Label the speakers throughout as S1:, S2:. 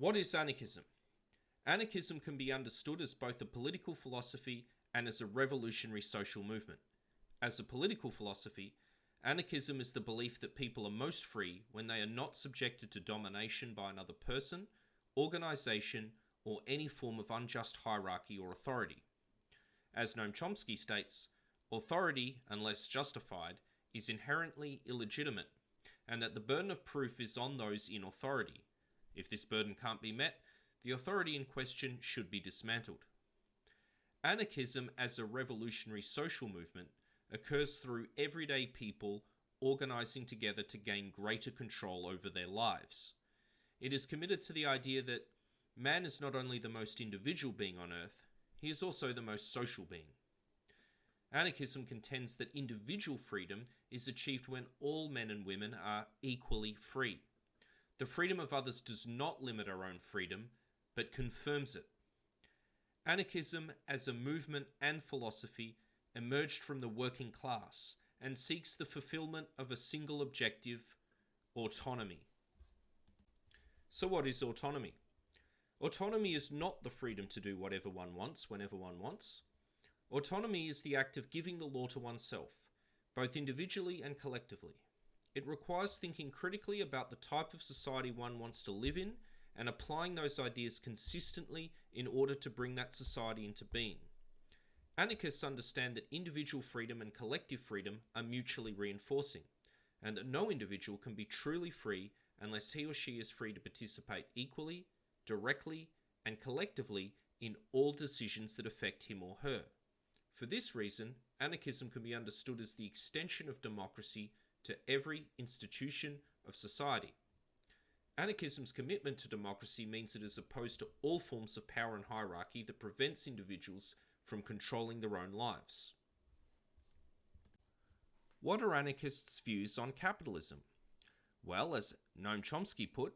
S1: What is anarchism? Anarchism can be understood as both a political philosophy and as a revolutionary social movement. As a political philosophy, anarchism is the belief that people are most free when they are not subjected to domination by another person, organization, or any form of unjust hierarchy or authority. As Noam Chomsky states, authority, unless justified, is inherently illegitimate, and that the burden of proof is on those in authority. If this burden can't be met, the authority in question should be dismantled. Anarchism as a revolutionary social movement occurs through everyday people organizing together to gain greater control over their lives. It is committed to the idea that man is not only the most individual being on earth, he is also the most social being. Anarchism contends that individual freedom is achieved when all men and women are equally free. The freedom of others does not limit our own freedom, but confirms it. Anarchism as a movement and philosophy emerged from the working class and seeks the fulfillment of a single objective: autonomy. So what is autonomy? Autonomy is not the freedom to do whatever one wants, whenever one wants. Autonomy is the act of giving the law to oneself, both individually and collectively. It requires thinking critically about the type of society one wants to live in and applying those ideas consistently in order to bring that society into being. Anarchists understand that individual freedom and collective freedom are mutually reinforcing, and that no individual can be truly free unless he or she is free to participate equally, directly, and collectively in all decisions that affect him or her. For this reason, anarchism can be understood as the extension of democracy to every institution of society. Anarchism's commitment to democracy means it is opposed to all forms of power and hierarchy that prevents individuals from controlling their own lives. What are anarchists' views on capitalism? Well, as Noam Chomsky put,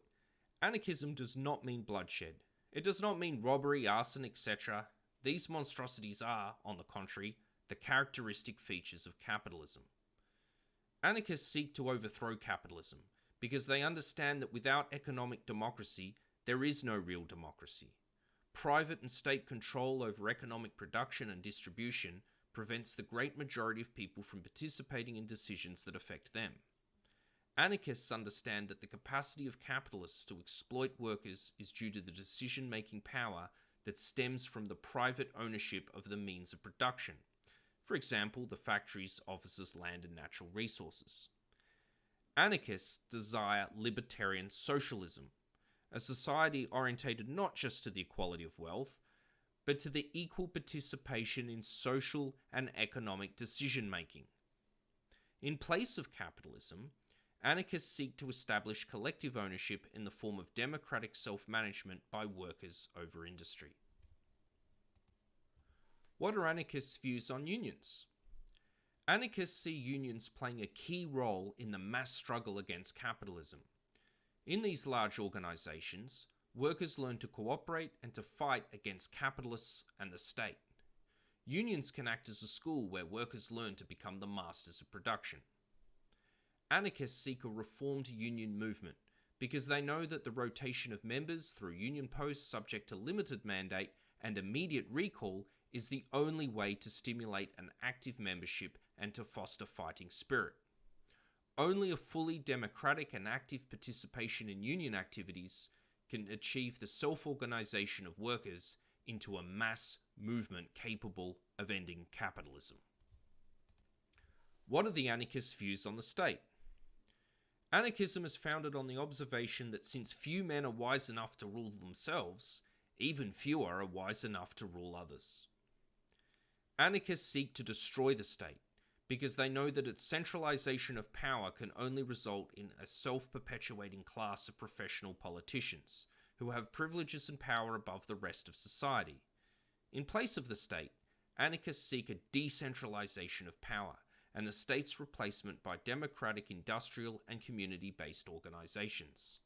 S1: anarchism does not mean bloodshed. It does not mean robbery, arson, etc. These monstrosities are, on the contrary, the characteristic features of capitalism. Anarchists seek to overthrow capitalism because they understand that without economic democracy, there is no real democracy. Private and state control over economic production and distribution prevents the great majority of people from participating in decisions that affect them. Anarchists understand that the capacity of capitalists to exploit workers is due to the decision-making power that stems from the private ownership of the means of production. For example, the factories, offices, land, and natural resources. Anarchists desire libertarian socialism, a society orientated not just to the equality of wealth, but to the equal participation in social and economic decision-making. In place of capitalism, anarchists seek to establish collective ownership in the form of democratic self-management by workers over industry. What are anarchists' views on unions? Anarchists see unions playing a key role in the mass struggle against capitalism. In these large organizations, workers learn to cooperate and to fight against capitalists and the state. Unions can act as a school where workers learn to become the masters of production. Anarchists seek a reformed union movement because they know that the rotation of members through union posts subject to limited mandate and immediate recall is the only way to stimulate an active membership and to foster fighting spirit. Only a fully democratic and active participation in union activities can achieve the self-organization of workers into a mass movement capable of ending capitalism. What are the anarchists' views on the state? Anarchism is founded on the observation that since few men are wise enough to rule themselves, even fewer are wise enough to rule others. Anarchists seek to destroy the state because they know that its centralization of power can only result in a self-perpetuating class of professional politicians who have privileges and power above the rest of society. In place of the state, anarchists seek a decentralization of power and the state's replacement by democratic, industrial, and community-based organizations.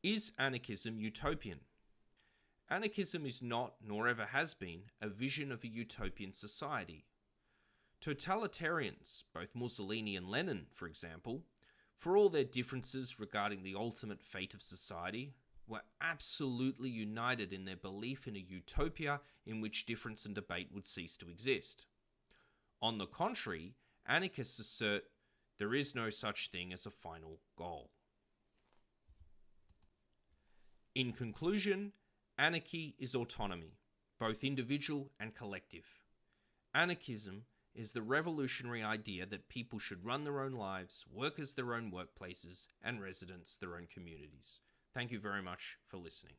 S1: Is anarchism utopian? Anarchism is not, nor ever has been, a vision of a utopian society. Totalitarians, both Mussolini and Lenin, for example, for all their differences regarding the ultimate fate of society, were absolutely united in their belief in a utopia in which difference and debate would cease to exist. On the contrary, anarchists assert there is no such thing as a final goal. In conclusion, anarchy is autonomy, both individual and collective. Anarchism is the revolutionary idea that people should run their own lives, work as their own workplaces, and residents their own communities. Thank you very much for listening.